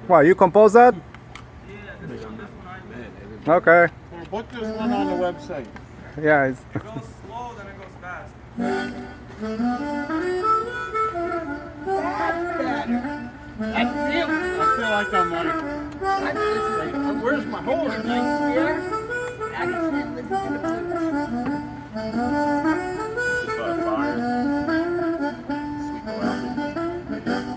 Why, you compose that? Okay. Well, put this one on the website. Yeah, it's It goes slow, then it goes fast. That's real. I feel like I'm like, where's my horn? Like here, I can sit and listen to the blues. Just by fire. Sweet Valley.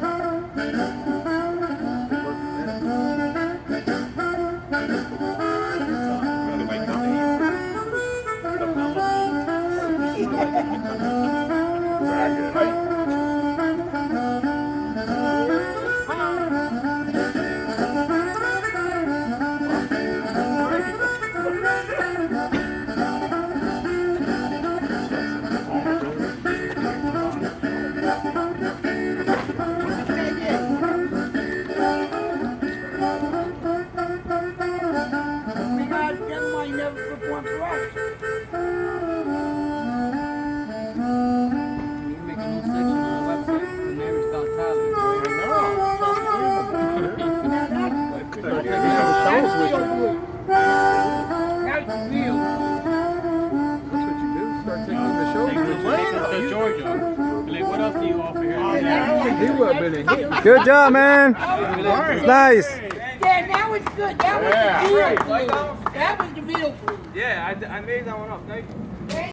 Because them might never perform for us. You make a new section on the website for Mary's Got Talent. That's real. That's what you do. Start taking the show. Take us to Georgia. Like, what else do you offer here? Good job, man. It's nice. Yeah, now it's good. That was the real food. That was the real food. Yeah, I made that one up. Thank you.